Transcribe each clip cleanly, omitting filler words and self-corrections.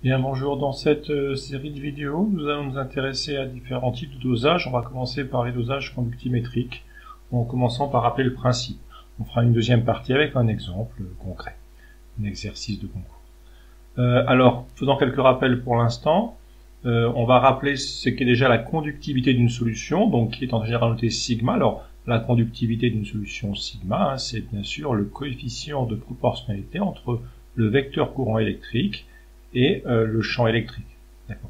Bien, bonjour. Dans cette série de vidéos, nous allons nous intéresser à différents types de dosages. On va commencer par les dosages conductimétriques, en commençant par rappeler le principe. On fera une deuxième partie avec un exemple concret, un exercice de concours. Alors, faisant quelques rappels pour l'instant, on va rappeler ce qu'est déjà la conductivité d'une solution, donc qui est en général notée sigma. Alors, la conductivité d'une solution sigma, c'est bien sûr le coefficient de proportionnalité entre le vecteur courant électrique et le champ électrique.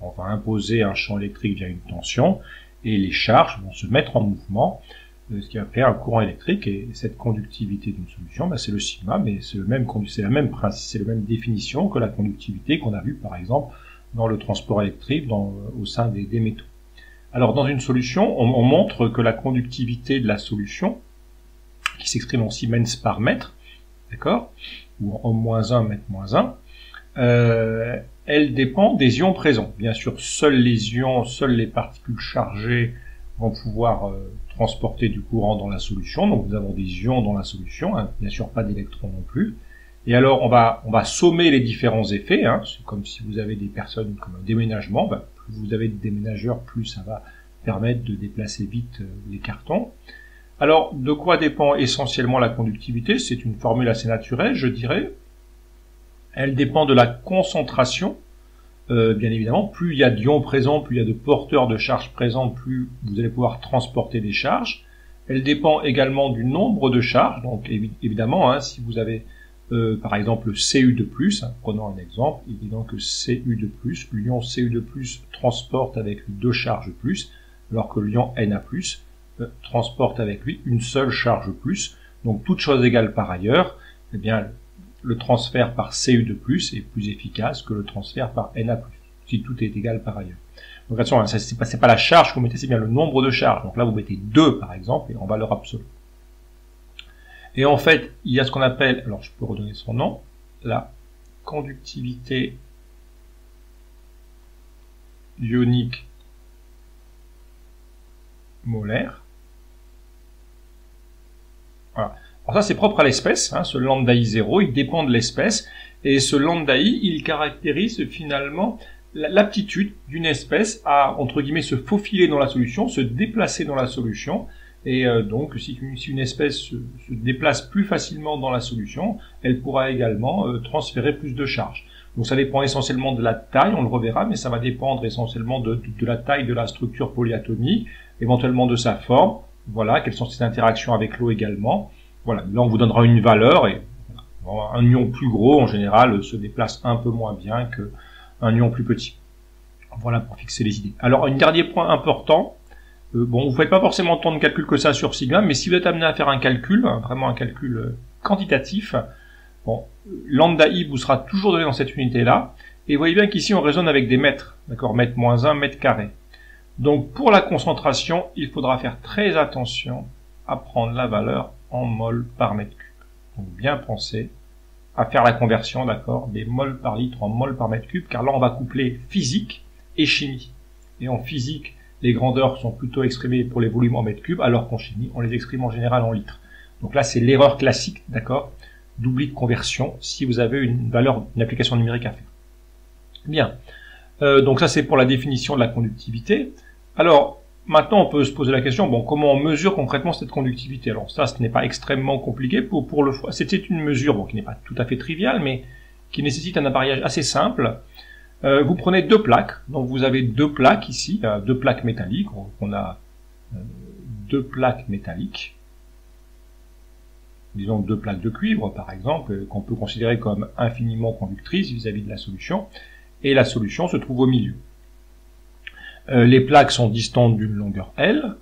On va imposer un champ électrique via une tension et les charges vont se mettre en mouvement, ce qui va créer un courant électrique. Et cette conductivité d'une solution, c'est le sigma, mais c'est la même définition que la conductivité qu'on a vue par exemple dans le transport électrique au sein des métaux. Alors dans une solution, on montre que la conductivité de la solution, qui s'exprime en Siemens par mètre, d'accord, ou en -1 mètre -1, elle dépend des ions présents. Bien sûr, seules les particules chargées vont pouvoir transporter du courant dans la solution. Donc nous avons des ions dans la solution, bien sûr pas d'électrons non plus. Et alors on va sommer les différents effets. C'est comme si vous avez des personnes comme un déménagement. Plus vous avez de déménageurs, plus ça va permettre de déplacer vite les cartons. Alors de quoi dépend essentiellement la conductivité? C'est une formule assez naturelle, je dirais. Elle dépend de la concentration, bien évidemment. Plus il y a d'ions présents, plus il y a de porteurs de charges présents, plus vous allez pouvoir transporter des charges. Elle dépend également du nombre de charges. Donc évidemment, si vous avez par exemple Cu2+, prenons un exemple, évident que Cu2+, l'ion Cu2+, transporte avec lui 2 charges plus, alors que l'ion Na+, transporte avec lui une seule charge plus. Donc toute chose égale par ailleurs, eh bien le transfert par Cu2+, est plus efficace que le transfert par Na+, si tout est égal par ailleurs. Donc attention, c'est pas la charge que vous mettez, c'est bien le nombre de charges. Donc là, vous mettez 2, par exemple, et en valeur absolue. Et en fait, il y a ce qu'on appelle, alors je peux redonner son nom, la conductivité ionique molaire. Voilà. Alors ça, c'est propre à l'espèce, ce lambda I0, il dépend de l'espèce, et ce lambda I, il caractérise finalement l'aptitude d'une espèce à, entre guillemets, se faufiler dans la solution, se déplacer dans la solution, et donc si une espèce se déplace plus facilement dans la solution, elle pourra également transférer plus de charge. Donc ça dépend essentiellement de la taille, on le reverra, mais ça va dépendre essentiellement de la taille de la structure polyatomique, éventuellement de sa forme, voilà, quelles sont ses interactions avec l'eau également. Voilà, là on vous donnera une valeur, et un ion plus gros en général se déplace un peu moins bien qu'un ion plus petit. Voilà pour fixer les idées. Alors un dernier point important, vous ne faites pas forcément tant de calculs que ça sur sigma, mais si vous êtes amené à faire un calcul, vraiment un calcul quantitatif, lambda I vous sera toujours donné dans cette unité-là, et vous voyez bien qu'ici on raisonne avec des mètres, d'accord, mètre -1, mètre carré. Donc pour la concentration, il faudra faire très attention à prendre la valeur en mol par mètre cube. Donc bien penser à faire la conversion, d'accord, des moles par litre en mol par mètre cube, car là on va coupler physique et chimie. Et en physique, les grandeurs sont plutôt exprimées pour les volumes en mètre cube, alors qu'en chimie, on les exprime en général en litres. Donc là, c'est l'erreur classique, d'accord, d'oubli de conversion, si vous avez une application numérique à faire. Bien. Donc ça, c'est pour la définition de la conductivité. Alors, maintenant, on peut se poser la question, comment on mesure concrètement cette conductivité? Alors ça, ce n'est pas extrêmement compliqué. Pour le foie, c'était une mesure qui n'est pas tout à fait triviale, mais qui nécessite un appareillage assez simple. Vous prenez 2 plaques, donc vous avez 2 plaques ici, 2 plaques métalliques, on a 2 plaques métalliques, disons 2 plaques de cuivre par exemple, qu'on peut considérer comme infiniment conductrices vis-à-vis de la solution, et la solution se trouve au milieu. Les plaques sont distantes d'une longueur L,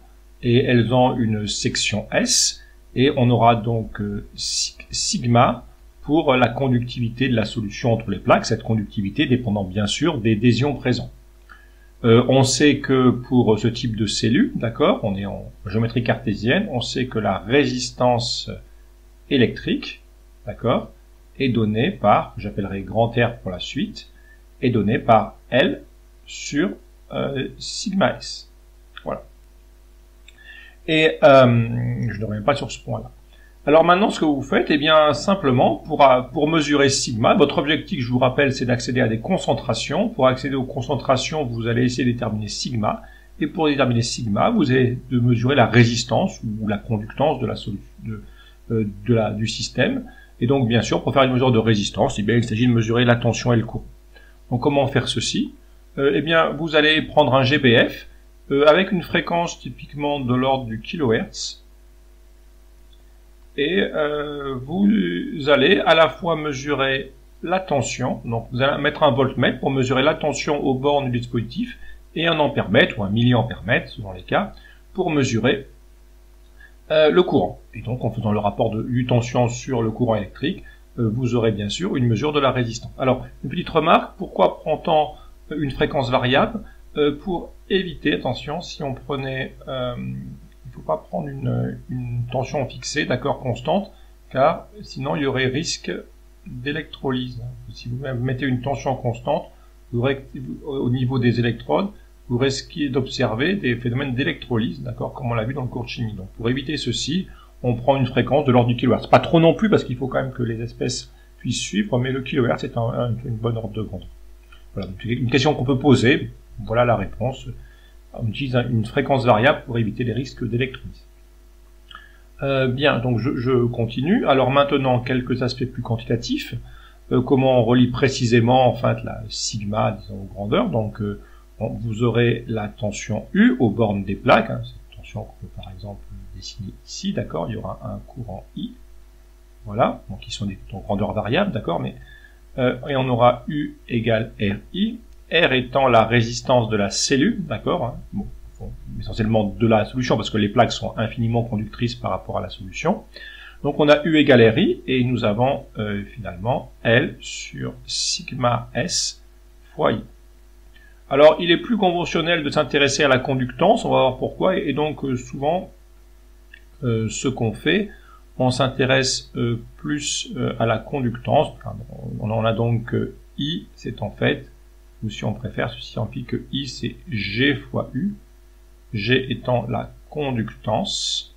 et elles ont une section S, et on aura donc sigma pour la conductivité de la solution entre les plaques, cette conductivité dépendant bien sûr des ions présents. On sait que pour ce type de cellule, d'accord, on est en géométrie cartésienne, on sait que la résistance électrique, d'accord, est donnée par, j'appellerai grand R pour la suite, est donnée par L sur sigma S. Voilà. Et je ne reviens pas sur ce point-là. Alors maintenant, ce que vous faites, eh bien simplement, pour mesurer sigma, votre objectif, je vous rappelle, c'est d'accéder à des concentrations. Pour accéder aux concentrations, vous allez essayer de déterminer sigma. Et pour déterminer sigma, vous allez mesurer la résistance ou la conductance de la solution, du système. Et donc, bien sûr, pour faire une mesure de résistance, eh bien, il s'agit de mesurer la tension et le courant. Donc, comment faire ceci? Eh bien, vous allez prendre un GBF avec une fréquence typiquement de l'ordre du kHz. Et vous allez à la fois mesurer la tension, donc vous allez mettre un voltmètre pour mesurer la tension aux bornes du dispositif, et un ampèremètre ou un milliampèremètre, selon les cas, pour mesurer le courant. Et donc, en faisant le rapport du tension sur le courant électrique, vous aurez bien sûr une mesure de la résistance. Alors, une petite remarque, pourquoi prend-on une fréquence variable? Pour éviter, attention, si on prenait... il ne faut pas prendre une tension fixée, d'accord, constante, car sinon il y aurait risque d'électrolyse. Si vous mettez une tension constante, au niveau des électrodes, vous risquez d'observer des phénomènes d'électrolyse, d'accord, comme on l'a vu dans le cours de chimie. Donc pour éviter ceci, on prend une fréquence de l'ordre du kHz. Pas trop non plus, parce qu'il faut quand même que les espèces puissent suivre, mais le kHz est une bonne ordre de grandeur. Voilà, donc une question qu'on peut poser, voilà la réponse. On utilise une fréquence variable pour éviter les risques d'électrolyse. Bien, donc je continue. Alors maintenant, quelques aspects plus quantitatifs. Comment on relie précisément en fait la sigma, disons, aux grandeurs. Donc vous aurez la tension U aux bornes des plaques. Hein, c'est une tension qu'on peut par exemple dessiner ici, d'accord. Il y aura un courant I. Voilà, donc ils sont des grandeurs variables, d'accord, mais et on aura U égale RI. R étant la résistance de la cellule, d'accord, hein, bon, essentiellement de la solution, parce que les plaques sont infiniment conductrices par rapport à la solution. Donc on a U égale RI, et nous avons finalement L sur sigma S fois I. Alors il est plus conventionnel de s'intéresser à la conductance, on va voir pourquoi, et donc souvent, ce qu'on fait, on s'intéresse plus à la conductance. On a donc I, c'est en fait, ou si on préfère, ceci signifie que I c'est G fois U, G étant la conductance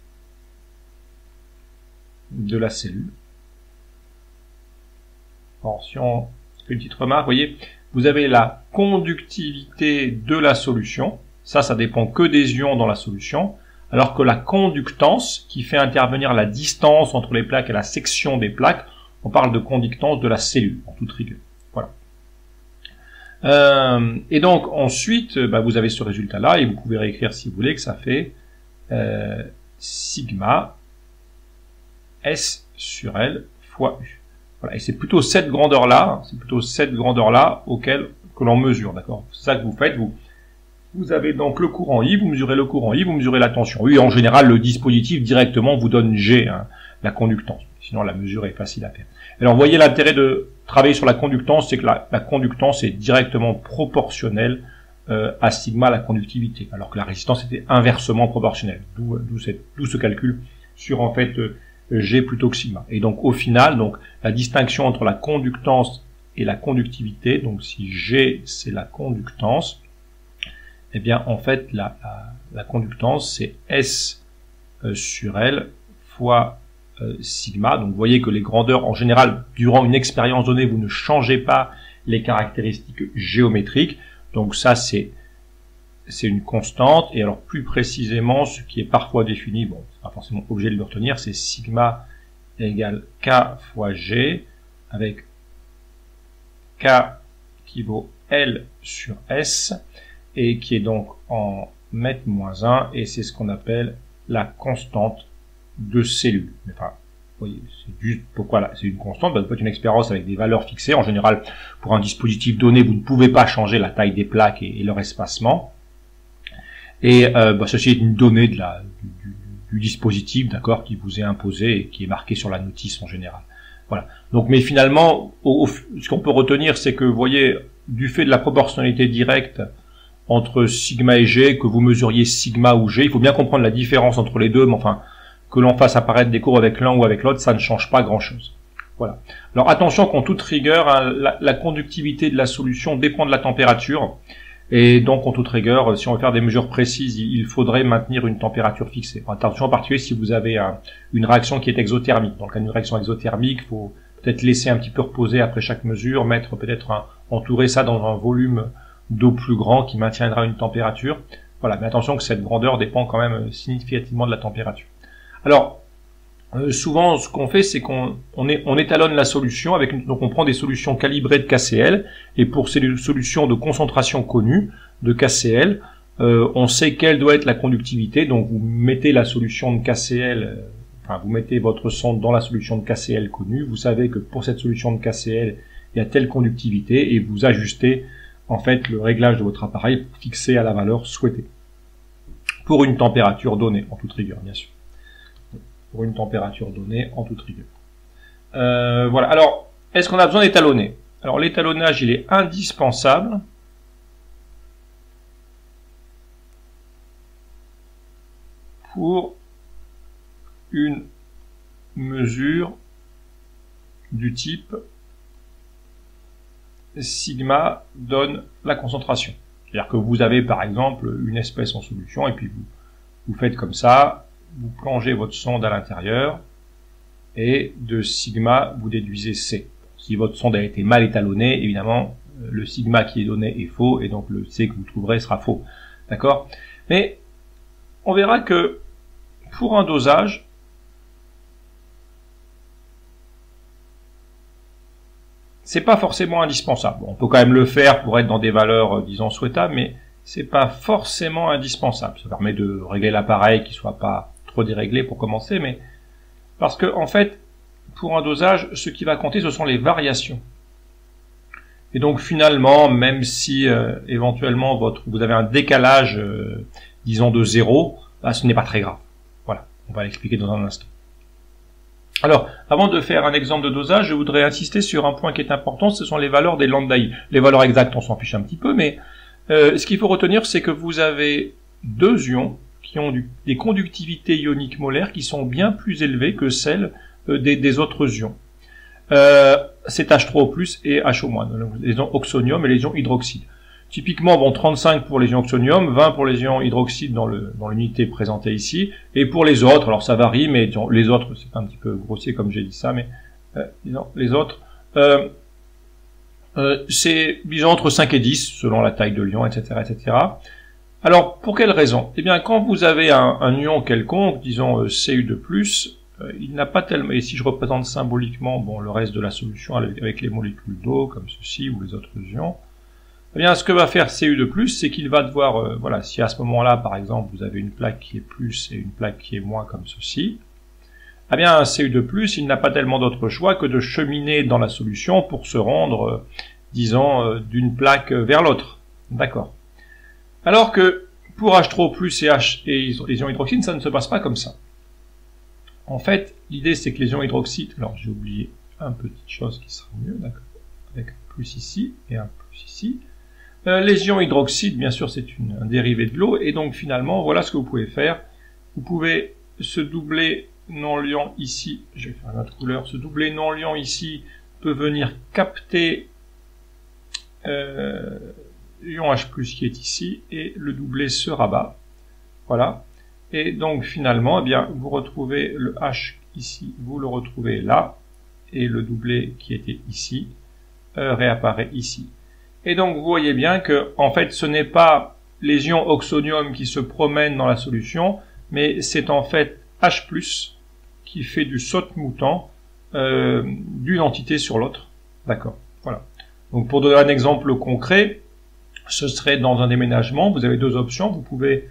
de la cellule. Alors, si on fait une petite remarque, vous voyez, vous avez la conductivité de la solution, ça dépend que des ions dans la solution, alors que la conductance, qui fait intervenir la distance entre les plaques et la section des plaques, on parle de conductance de la cellule, en toute rigueur. Voilà. Et donc ensuite, vous avez ce résultat-là, et vous pouvez réécrire si vous voulez que ça fait sigma S sur L fois U. Voilà, et c'est plutôt cette grandeur-là, que l'on mesure, d'accord. C'est ça que vous faites, vous avez donc le courant I, vous mesurez le courant I, vous mesurez la tension U, et en général le dispositif directement vous donne G, hein, la conductance. Sinon la mesure est facile à faire. Alors vous voyez l'intérêt de travailler sur la conductance, c'est que la conductance est directement proportionnelle à sigma, la conductivité, alors que la résistance était inversement proportionnelle. D'où ce calcul sur en fait G plutôt que sigma. Et donc au final, donc la distinction entre la conductance et la conductivité, donc si G c'est la conductance, eh bien en fait la conductance c'est S sur L fois sigma. Donc vous voyez que les grandeurs en général durant une expérience donnée vous ne changez pas les caractéristiques géométriques, donc ça c'est une constante. Et alors plus précisément ce qui est parfois défini, bon c'est pas forcément obligé de le retenir, c'est sigma égale K fois G avec K qui vaut L sur S et qui est donc en mètre moins 1, et c'est ce qu'on appelle la constante de cellule. Enfin, vous voyez, c'est juste pourquoi là, c'est une constante. Vous faites une expérience avec des valeurs fixées. En général, pour un dispositif donné, vous ne pouvez pas changer la taille des plaques et leur espacement. Et ceci est une donnée du dispositif, d'accord, qui vous est imposé et qui est marqué sur la notice en général. Voilà. Donc, mais finalement, ce qu'on peut retenir, c'est que, vous voyez, du fait de la proportionnalité directe entre sigma et G, que vous mesuriez sigma ou G, il faut bien comprendre la différence entre les deux, mais enfin, que l'on fasse apparaître des courbes avec l'un ou avec l'autre, ça ne change pas grand-chose. Voilà. Alors attention qu'en toute rigueur, hein, la conductivité de la solution dépend de la température. Et donc, en toute rigueur, si on veut faire des mesures précises, il faudrait maintenir une température fixée. Attention en particulier si vous avez une réaction qui est exothermique. Dans le cas d'une réaction exothermique, il faut peut-être laisser un petit peu reposer après chaque mesure, mettre peut-être entourer ça dans un volume d'eau plus grand qui maintiendra une température. Voilà, mais attention que cette grandeur dépend quand même significativement de la température. Alors, souvent, ce qu'on fait, c'est qu'on étalonne la solution donc on prend des solutions calibrées de KCl, et pour ces solutions de concentration connue de KCl, on sait quelle doit être la conductivité, donc vous mettez la solution de KCl, vous mettez votre sonde dans la solution de KCl connue, vous savez que pour cette solution de KCl, il y a telle conductivité, et vous ajustez en fait le réglage de votre appareil pour fixer à la valeur souhaitée. Pour une température donnée, en toute rigueur, bien sûr. Pour une température donnée, en toute rigueur. Voilà. Alors, est-ce qu'on a besoin d'étalonner? Alors, l'étalonnage, il est indispensable pour une mesure du type sigma donne la concentration. C'est-à-dire que vous avez par exemple une espèce en solution et puis vous faites comme ça, vous plongez votre sonde à l'intérieur et de sigma vous déduisez C. Si votre sonde a été mal étalonnée, évidemment le sigma qui est donné est faux et donc le C que vous trouverez sera faux. D'accord? Mais on verra que pour un dosage, c'est pas forcément indispensable. On peut quand même le faire pour être dans des valeurs, disons, souhaitables, mais c'est pas forcément indispensable. Ça permet de régler l'appareil qui soit pas trop déréglé pour commencer, mais parce que, en fait, pour un dosage, ce qui va compter, ce sont les variations. Et donc, finalement, même si, éventuellement, vous avez un décalage, disons, de 0, bah, ce n'est pas très grave. Voilà. On va l'expliquer dans un instant. Alors, avant de faire un exemple de dosage, je voudrais insister sur un point qui est important, ce sont les valeurs des lambda I. Les valeurs exactes, on s'en fiche un petit peu, mais ce qu'il faut retenir, c'est que vous avez deux ions qui ont des conductivités ioniques molaires qui sont bien plus élevées que celles des autres ions. C'est H3O+, et HO-, les ions oxonium et les ions hydroxyde. Typiquement, bon, 35 pour les ions oxonium, 20 pour les ions hydroxyde dans l'unité présentée ici, et pour les autres, alors ça varie, mais disons, les autres, c'est un petit peu grossier comme j'ai dit ça, mais disons, les autres, c'est disons entre 5 et 10, selon la taille de l'ion, etc., etc. Alors, pour quelle raison? Eh bien, quand vous avez un ion quelconque, disons Cu2+, il n'a pas tellement, et si je représente symboliquement, bon, le reste de la solution avec les molécules d'eau, comme ceci, ou les autres ions, eh bien, ce que va faire Cu2+, c'est qu'il va devoir, voilà, si à ce moment-là, par exemple, vous avez une plaque qui est plus et une plaque qui est moins comme ceci, eh bien, un Cu2+, il n'a pas tellement d'autre choix que de cheminer dans la solution pour se rendre, disons, d'une plaque vers l'autre. D'accord. Alors que, pour H3O+, et les ions hydroxyde, ça ne se passe pas comme ça. En fait, l'idée, c'est que les ions hydroxyde, alors j'ai oublié une petite chose qui sera mieux, d'accord, avec un plus ici et un plus ici. Les ions hydroxyde, bien sûr, c'est un dérivé de l'eau, et donc finalement, voilà ce que vous pouvez faire. Vous pouvez se doubler non-liant ici, je vais faire une autre couleur, ce doubler non-liant ici peut venir capter ion H+, qui est ici, et le doubler se rabat. Voilà. Et donc finalement, eh bien, vous retrouvez le H ici, vous le retrouvez là, et le doublet qui était ici réapparaît ici. Et donc vous voyez bien que, en fait, ce n'est pas les ions oxonium qui se promènent dans la solution, mais c'est en fait H+, qui fait du saute-moutant d'une entité sur l'autre. D'accord. Voilà. Donc pour donner un exemple concret, ce serait dans un déménagement, vous avez deux options. Vous pouvez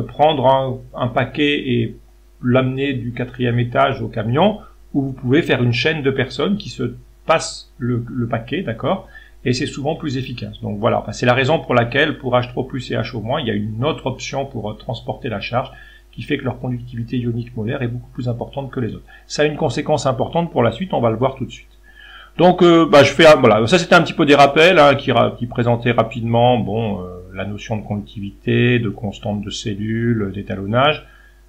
prendre un paquet et l'amener du 4e étage au camion, ou vous pouvez faire une chaîne de personnes qui se passent le paquet, d'accord, et c'est souvent plus efficace. Donc voilà, enfin, c'est la raison pour laquelle pour H3+ et HO-, il y a une autre option pour transporter la charge, qui fait que leur conductivité ionique molaire est beaucoup plus importante que les autres. Ça a une conséquence importante pour la suite, on va le voir tout de suite. Donc, voilà, ça c'était un petit peu des rappels qui présentaient rapidement, bon, la notion de conductivité, de constante de cellules, d'étalonnage,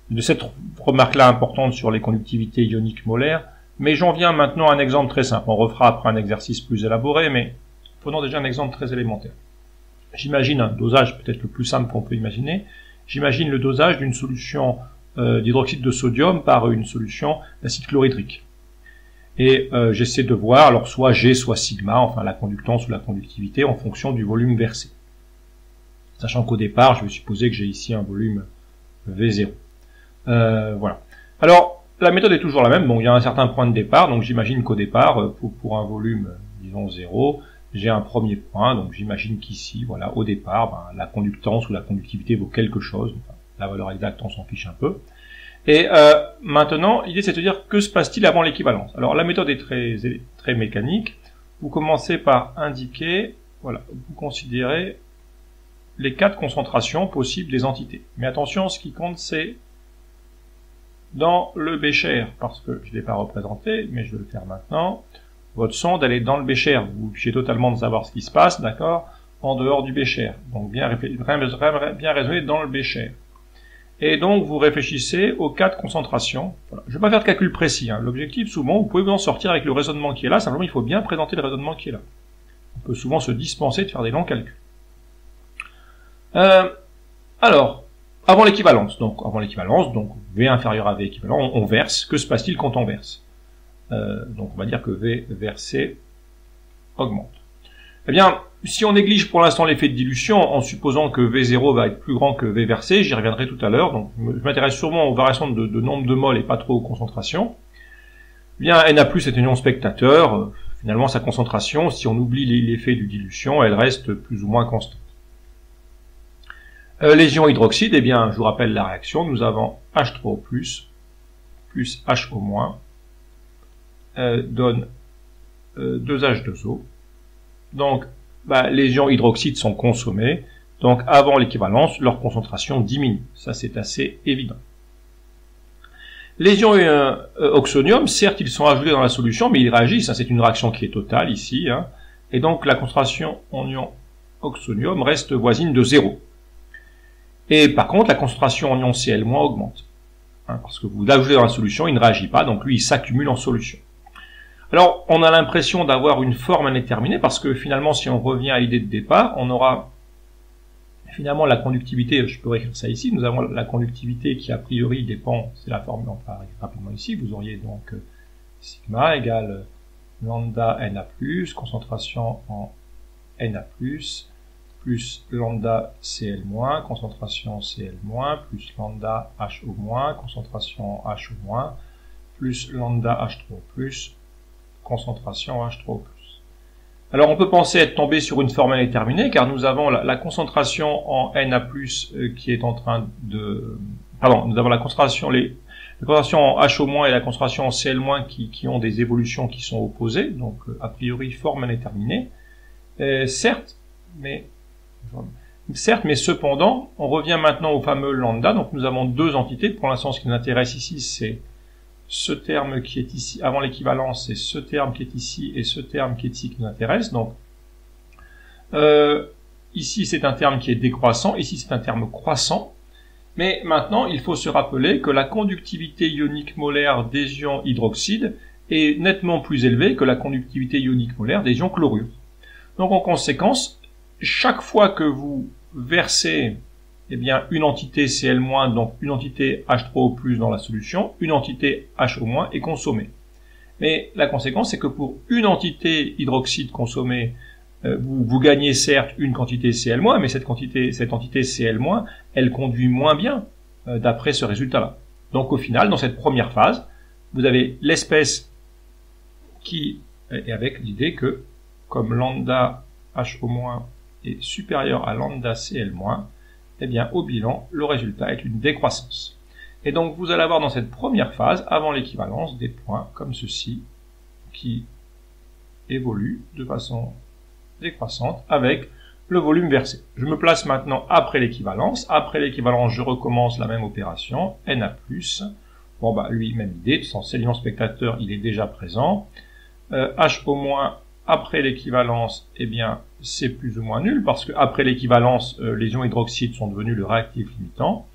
de cette remarque-là importante sur les conductivités ioniques molaires. Mais j'en viens maintenant à un exemple très simple. On refera après un exercice plus élaboré, mais prenons déjà un exemple très élémentaire. j'imagine un dosage peut-être le plus simple qu'on peut imaginer. J'imagine le dosage d'une solution d'hydroxyde de sodium par une solution d'acide chlorhydrique. Et j'essaie de voir, alors soit G, soit sigma, enfin la conductance ou la conductivité en fonction du volume versé. Sachant qu'au départ, je vais supposer que j'ai ici un volume V0. Voilà. Alors, la méthode est toujours la même. Bon, il y a un certain point de départ, donc j'imagine qu'au départ, pour un volume, disons 0, j'ai un premier point, donc j'imagine qu'ici, voilà, au départ, la conductance ou la conductivité vaut quelque chose. Enfin, la valeur exacte, on s'en fiche un peu. Et maintenant, l'idée c'est de dire que se passe-t-il avant l'équivalence. Alors la méthode est très mécanique. Vous commencez par indiquer, voilà, vous considérez les 4 concentrations possibles des entités. Mais attention, ce qui compte c'est dans le bécher, parce que je ne l'ai pas représenté, mais je vais le faire maintenant. Votre sonde, elle est dans le bécher. Vous fichez totalement de savoir ce qui se passe, d'accord, en dehors du bécher. Donc bien raisonner dans le bécher. Et donc, vous réfléchissez aux 4 concentrations. Voilà. Je ne vais pas faire de calcul précis. Hein. L'objectif, souvent, vous pouvez vous en sortir avec le raisonnement qui est là. Simplement, il faut bien présenter le raisonnement qui est là. On peut souvent se dispenser de faire des longs calculs. Alors, avant l'équivalence. Donc, V inférieur à V équivalent, on verse. Que se passe-t-il quand on verse? Donc, on va dire que V versé augmente. Eh bien, si on néglige pour l'instant l'effet de dilution, en supposant que V0 va être plus grand que V versé, j'y reviendrai tout à l'heure, donc je m'intéresse sûrement aux variations de nombre de moles et pas trop aux concentrations. Eh bien, Na+, est un ion spectateur, finalement sa concentration, si on oublie l'effet de dilution, elle reste plus ou moins constante. Les ions hydroxydes, eh bien, je vous rappelle la réaction, nous avons H3O+, plus HO-, donne 2H2O. Donc, les ions hydroxydes sont consommés, donc avant l'équivalence, leur concentration diminue. Ça, c'est assez évident. Les ions oxonium, certes, ils sont ajoutés dans la solution, mais ils réagissent. Hein, c'est une réaction qui est totale ici. Hein, et donc, la concentration en ion oxonium reste voisine de 0. Et par contre, la concentration en ion Cl- augmente. Hein, parce que vous l'ajoutez dans la solution, il ne réagit pas, donc lui, il s'accumule en solution. Alors, on a l'impression d'avoir une forme indéterminée, parce que finalement, si on revient à l'idée de départ, on aura finalement la conductivité, je peux écrire ça ici, nous avons la conductivité qui a priori dépend, c'est la formule, on va rapidement ici, vous auriez donc sigma égale lambda Na+, concentration en Na+, plus lambda Cl-, concentration Cl-, plus lambda HO-, concentration HO-, plus lambda H3O+, concentration H3O+. Alors on peut penser être tombé sur une forme indéterminée car nous avons la concentration en Na+, qui est en train de... Pardon, nous avons la concentration en HO- et la concentration en Cl- qui ont des évolutions qui sont opposées, donc a priori forme indéterminée. Certes, mais cependant, on revient maintenant au fameux lambda, donc nous avons 2 entités. Pour l'instant, ce qui nous intéresse ici, c'est ce terme qui est ici, avant l'équivalence, c'est ce terme qui est ici et ce terme qui est ici qui nous intéresse. Donc, ici, c'est un terme qui est décroissant, ici, c'est un terme croissant. Mais maintenant, il faut se rappeler que la conductivité ionique molaire des ions hydroxydes est nettement plus élevée que la conductivité ionique molaire des ions chlorures. Donc, en conséquence, chaque fois que vous versez eh bien, une entité Cl-, donc une entité H3O+, dans la solution, une entité HO- est consommée. Mais la conséquence, c'est que pour une entité hydroxyde consommée, vous gagnez certes une quantité Cl-, mais cette entité Cl-, elle conduit moins bien d'après ce résultat-là. Donc au final, dans cette première phase, vous avez l'espèce qui est avec l'idée que, comme lambda HO- est supérieur à lambda Cl-, eh bien, au bilan, le résultat est une décroissance. Et donc, vous allez avoir dans cette première phase, avant l'équivalence, des points comme ceci, qui évoluent de façon décroissante avec le volume versé. Je me place maintenant après l'équivalence. Après l'équivalence, je recommence la même opération, Na+. Bon, lui, même idée, sans c'est l'ion spectateur, il est déjà présent. HO-, après l'équivalence, eh bien, c'est plus ou moins nul, parce que après l'équivalence, les ions hydroxydes sont devenus le réactif limitant.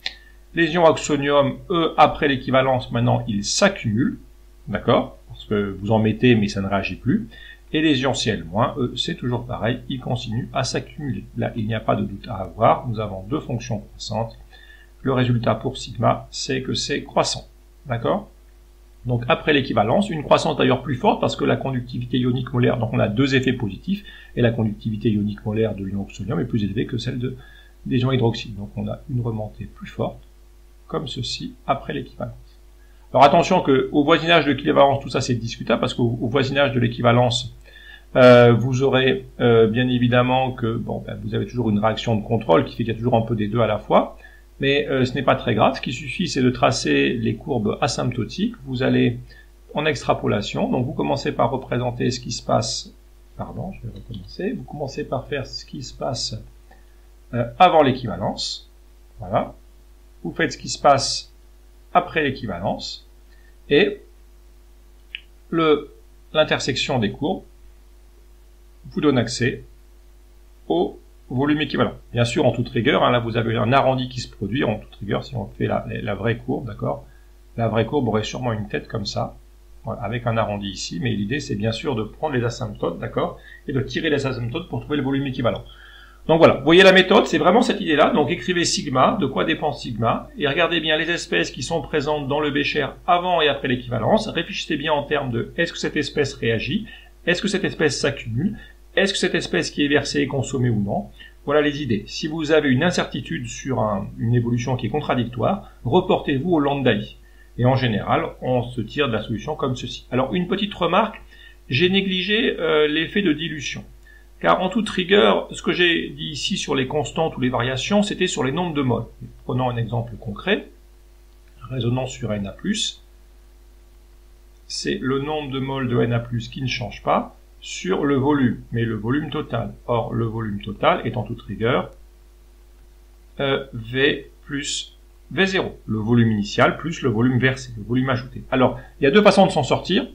Les ions oxonium, eux, après l'équivalence, maintenant, ils s'accumulent, d'accord, parce que vous en mettez, mais ça ne réagit plus. Et les ions Cl-, eux, c'est toujours pareil, ils continuent à s'accumuler. Là, il n'y a pas de doute à avoir, nous avons deux fonctions croissantes. Le résultat pour sigma, c'est que c'est croissant. D'accord? Donc après l'équivalence, une croissance d'ailleurs plus forte parce que la conductivité ionique molaire, donc on a deux effets positifs, et la conductivité ionique molaire de l'ion oxonium est plus élevée que celle des ions hydroxyde. Donc on a une remontée plus forte, comme ceci, après l'équivalence. Alors attention qu'au voisinage de l'équivalence, tout ça c'est discutable, parce qu'au voisinage de l'équivalence, vous aurez bien évidemment que vous avez toujours une réaction de contrôle qui fait qu'il y a toujours un peu des deux à la fois, mais ce n'est pas très grave. Ce qui suffit, c'est de tracer les courbes asymptotiques. Vous allez en extrapolation, donc vous commencez par représenter ce qui se passe, pardon, je vais recommencer, vous commencez par faire ce qui se passe avant l'équivalence, voilà, vous faites ce qui se passe après l'équivalence, et l'intersection des courbes vous donne accès au volume équivalent. Bien sûr, en toute rigueur, là vous avez un arrondi qui se produit, en toute rigueur, si on fait la vraie courbe, d'accord, la vraie courbe aurait sûrement une tête comme ça, voilà, avec un arrondi ici, mais l'idée c'est bien sûr de prendre les asymptotes, d'accord, et de tirer les asymptotes pour trouver le volume équivalent. Donc voilà, vous voyez la méthode, c'est vraiment cette idée-là. Donc écrivez sigma, de quoi dépend sigma, et regardez bien les espèces qui sont présentes dans le bécher avant et après l'équivalence. Réfléchissez bien en termes de est-ce que cette espèce réagit, est-ce que cette espèce s'accumule, est-ce que cette espèce qui est versée est consommée ou non. Voilà les idées. Si vous avez une incertitude sur une évolution qui est contradictoire, reportez-vous au lambda-i. Et en général, on se tire de la solution comme ceci. Alors une petite remarque, j'ai négligé l'effet de dilution. Car en toute rigueur, ce que j'ai dit ici sur les constantes ou les variations, c'était sur les nombres de moles. Prenons un exemple concret, raisonnons sur Na+, c'est le nombre de moles de Na+, qui ne change pas, sur le volume, mais le volume total. Or, le volume total est en toute rigueur V plus V0, le volume initial plus le volume versé, le volume ajouté. Alors, il y a deux façons de s'en sortir.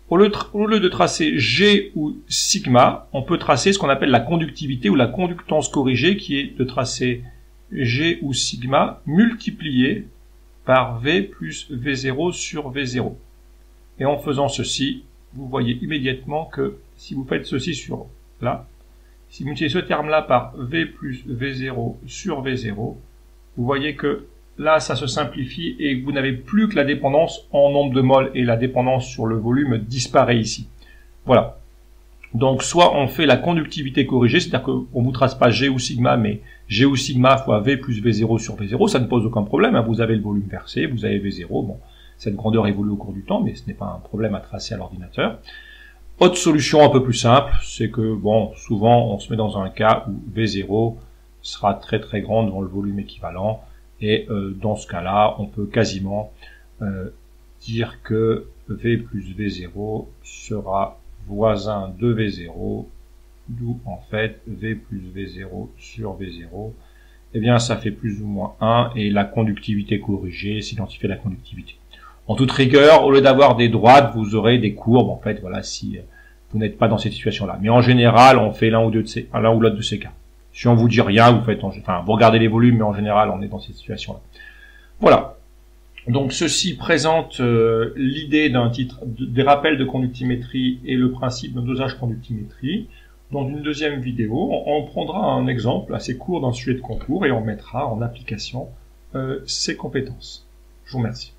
Au lieu de tracer G ou sigma, on peut tracer ce qu'on appelle la conductivité ou la conductance corrigée, qui est de tracer G ou sigma multiplié par V plus V0 sur V0. Et en faisant ceci, vous voyez immédiatement que si vous faites ceci sur là, si vous multipliez ce terme-là par V plus V0 sur V0, vous voyez que là, ça se simplifie et vous n'avez plus que la dépendance en nombre de moles et la dépendance sur le volume disparaît ici. Voilà. Donc, soit on fait la conductivité corrigée, c'est-à-dire qu'on ne vous trace pas G ou sigma, mais G ou sigma fois V plus V0 sur V0, ça ne pose aucun problème. Vous avez le volume versé, vous avez V0. Bon, cette grandeur évolue au cours du temps, mais ce n'est pas un problème à tracer à l'ordinateur. Autre solution un peu plus simple, c'est que, bon, souvent, on se met dans un cas où V0 sera très très grand devant le volume équivalent. Et dans ce cas-là, on peut quasiment dire que V plus V0 sera voisin de V0, d'où en fait V plus V0 sur V0, eh bien ça fait plus ou moins 1, et la conductivité corrigée s'identifie à la conductivité. En toute rigueur, au lieu d'avoir des droites, vous aurez des courbes, en fait, voilà, si vous n'êtes pas dans cette situation-là. Mais en général, on fait l'un ou l'autre de ces cas. Si on vous dit rien, vous faites, vous regardez les volumes, mais en général, on est dans cette situation-là. Voilà. Donc, ceci présente l'idée d'un titre, des rappels de conductimétrie et le principe d'un dosage conductimétrie. Dans une deuxième vidéo, on prendra un exemple assez court d'un sujet de concours et on mettra en application ces compétences. Je vous remercie.